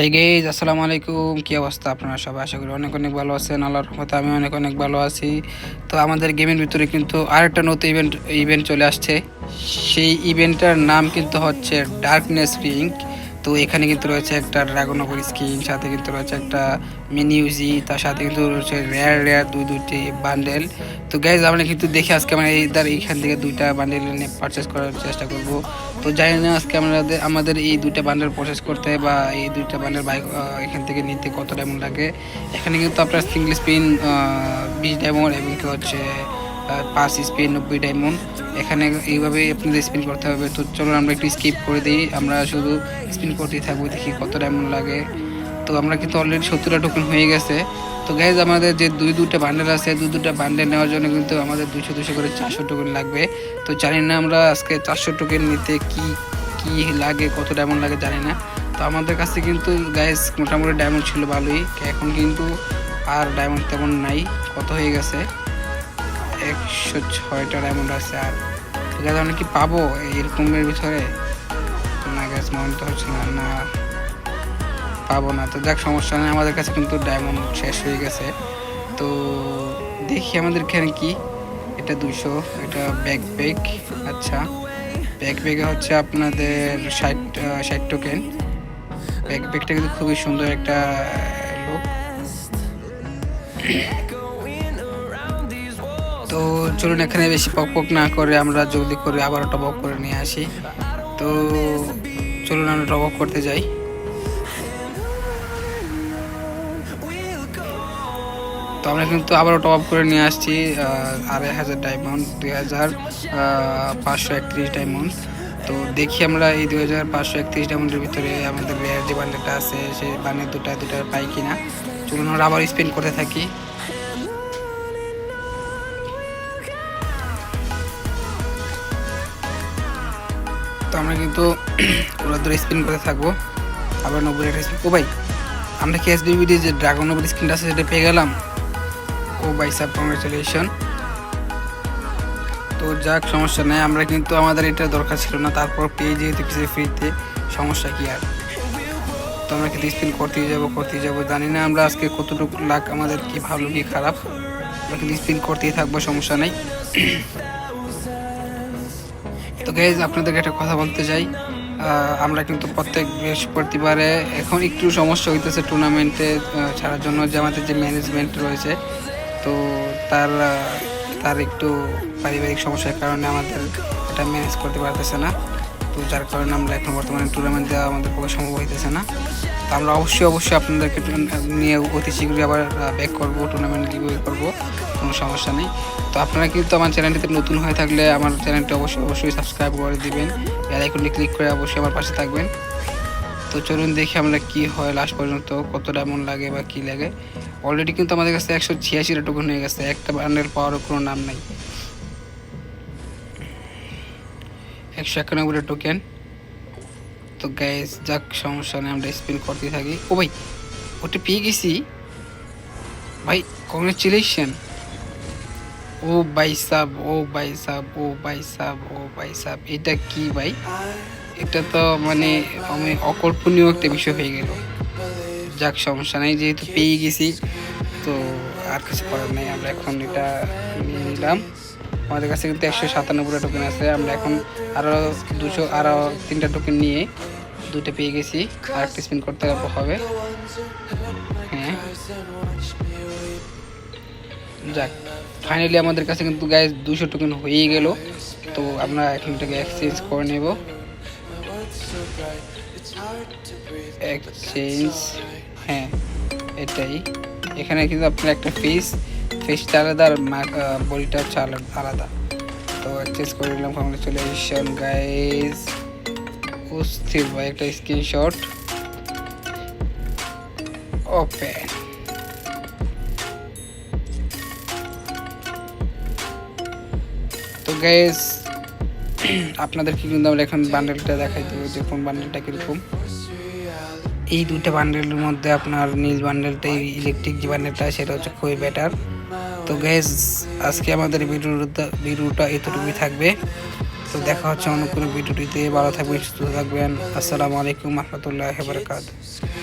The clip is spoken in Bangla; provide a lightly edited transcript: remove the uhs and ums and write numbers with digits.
হে গাইজ, আসসালামু আলাইকুম। কি অবস্থা আপনারা সবাই? আশা করি অনেক অনেক ভালো আছেন। আল্লাহর রহমতে আমি অনেক অনেক ভালো আছি। তো আমাদের গেমের ভিতরে কিন্তু আরেকটা নতুন ইভেন্ট চলে আসছে। সেই ইভেন্টটার নাম কিন্তু হচ্ছে ডার্কনেস রিং। তো এখানে কিন্তু রয়েছে একটা ড্রাগনগর স্কিন, সাথে কিন্তু রয়েছে একটা মিনি ইউজি, তার সাথে কিন্তু রয়েছে রেয়ার রেয়ার দুইটি বান্ডেল। তো গাইজ আমরা কিন্তু দেখি আজকে আমরা এইখান থেকে দুইটা বান্ডেল নিয়ে পারচেস করার চেষ্টা করব। তো জানি না আজকে আমাদের এই দুইটা বান্ডেল প্রসেস করতে বা এই দুইটা বান্ডেল বাইক এখান থেকে নিতে কত ডায়মন্ড লাগে। এখানে কিন্তু আপনার সিঙ্গল স্পিন 20 ডায়মন্ড এবং কি হচ্ছে 5 স্পিন 90 ডায়মন্ড। এখানে এইভাবে আপনাদের স্পিন করতে হবে। তো চলুন আমরা একটু স্কিপ করে দিই, আমরা শুধু স্পিন করতেই থাকবো, দেখি কত ডায়মন্ড লাগে। তো আমরা কিন্তু অলরেডি 70টা টোকেন হয়ে গেছে। তো গাইজ আমাদের যে দুইটা বান্ডেল আছে, দুইটা বান্ডেল নেওয়ার জন্য কিন্তু আমাদের 200 করে 400 টোকেন লাগবে। তো জানি না আমরা আজকে 400 টোকেন নিতে কি কি লাগে, কত ডায়মন্ড লাগে জানি না। তো আমাদের কাছে কিন্তু গাইজ মোটামুটি ডায়মন্ড ছিল ভালোই, এখন কিন্তু আর ডায়মন্ড তেমন নাই। কত হয়ে গেছে? 106টা ডায়মন্ড আছে। আর গাইজ আমরা কি পাবো এরকমের ভিতরে? না গাইজ মনে তো হচ্ছে না, না পাবো না। তো যাক, সমস্যা নেই, আমাদের কাছে কিন্তু ডায়মন্ড শেষ হয়ে গেছে। তো দেখি আমাদের এখানে কি, এটা 200, এটা ব্যাকপ্যাক। আচ্ছা, ব্যাকপ্যাকে হচ্ছে আপনাদের 60 টোকেন। ব্যাকপ্যাকটা কিন্তু খুবই সুন্দর একটা লুক। তো চলুন এখানে বেশি পক না করে আমরা জলদি করে আবার টপ আপ করে নিয়ে আসি। তো চলুন আমরা টপ আপ করতে যাই। তো আমরা কিন্তু আবারও টপ আপ করে নিয়ে আসছি 2500 ডায়মন্ড, 2531 ডায়মন্ড। তো দেখি আমরা এই 2531 ডায়মন্ডের ভিতরে আমাদের রেয়ার যে বান্ডেলটা আছে সেই বান্ডেল দুটা পাই কিনা। চলুন আমরা আবার স্পিন করতে থাকি। তো আমরা কিন্তু ওরা ধরে স্পিন করতে থাকবো। আবার 90 স্পিন। ও ভাই, আমরা কি এসবিবিডি যে ড্রাগন নোবেল স্কিনটা আছে সেটা পেয়ে গেলাম। ও ভাই সাব, কংগ্রেচুলেশন। তো যাক, সমস্যা নেই, আমরা কিন্তু আমাদের এটা দরকার ছিল না, তারপর পেয়ে যেহেতু কিছু ফ্রিতে, সমস্যা কি আর। তো আমরা কিন্তু স্পিন করতেই যাবো, জানি না আমরা আজকে কতটুকু লাক আমাদের, কি ভালো কি খারাপ, আমরা কিন্তু স্পিন করতেই থাকবো, সমস্যা নেই। তো গাইজ আপনাদেরকে একটা কথা বলতে চাই, আমরা কিন্তু প্রত্যেক বৃহস্পতিবারে এখন একটু সমস্যা হইতেছে টুর্নামেন্টে ছাড়ার জন্য, যে আমাদের যে ম্যানেজমেন্ট রয়েছে, তো তার একটু পারিবারিক সমস্যার কারণে আমাদের এটা ম্যানেজ করতে পারতেছে না। তো যার কারণে আমরা এখন বর্তমানে টুর্নামেন্ট দেওয়া আমাদের পক্ষে সম্ভব হইতেছে না। তো আমরা অবশ্যই আপনাদেরকে নিয়ে অতি শীঘ্রই আবার ব্যাক করবো, টুর্নামেন্ট গিভওয়ে করবো, কোনো সমস্যা নেই। তো আপনারা কিন্তু আমার চ্যানেলটিতে নতুন হয়ে থাকলে আমার চ্যানেলটি অবশ্যই সাবস্ক্রাইব করে দিবেন, বেল আইকনটি ক্লিক করে অবশ্যই আমার পাশে থাকবেন। তো চলুন দেখি আমরা কি হয় লাস্ট পর্যন্ত, কত ডায়মন্ড লাগে বা কি লাগে। অলরেডি কিন্তু আমাদের কাছে 186টা টোকেন হয়ে গেছে, একটা বান্ডেল পাওয়ারও কোনো নাম নাই। 191টা টোকেন। তো গ্যাস যাক, সমস্যা নেই, আমরা স্পিন করতে থাকি। ও ভাই, ওটা পেয়ে গেছি ভাই, কংগ্রেচুলেশন। ও ভাই সাব, এটা কি ভাই? এটা তো মানে আমি অকল্পনীয় একটা বিষয় হয়ে গেল। যাক, সমস্যা নাই, যেহেতু পেয়ে গেছি তো আর কিছু করার নেই, আমরা এখন এটা নিয়ে নিলাম। আমাদের কাছে কিন্তু 197টা টোকেন আছে, আমরা এখন আরও 3টা টোকেন নিয়ে 2টা পেয়ে গেছি, আর একটা স্পিন করতে হবে। হ্যাঁ, যাক, ফাইনালি আমাদের কাছে কিন্তু গাইজ 200 টোকেন হয়েই গেল। তো আমরা এখন এটাকে এক্সচেঞ্জ করে নেব। এক্সচেঞ্জ, হ্যাঁ এটাই। এখানে কিন্তু আপনার একটা ফেসটা আলাদা আর বডিটা হচ্ছে আলাদা। তো এক্সচেঞ্জ করে নিলাম, কংগ্রেচুলেশন গাইজ। অস্থির ভাই, একটা স্ক্রিনশট ওপেন। তো গাইজ আপনাদেরকে কিন্তু আমরা এখন বান্ডেলটা দেখাই দেবো যে কোন বান্ডেলটা কীরকম। এই দুইটা বান্ডেলের মধ্যে আপনার নীল বান্ডেলটা, ইলেকট্রিক যে বান্ডেলটা সেটা হচ্ছে খুবই বেটার। তো গাইজ আজকে আমাদের ভিডিওটা এতটুকুই থাকবে। তো দেখা হচ্ছে অন্য কোনো ভিডিওটিতে। ভালো থাকবেন, সুস্থ থাকবেন। আসসালামু আলাইকুম রহমতুল্লাহি ওয়া বারাকাতুহু।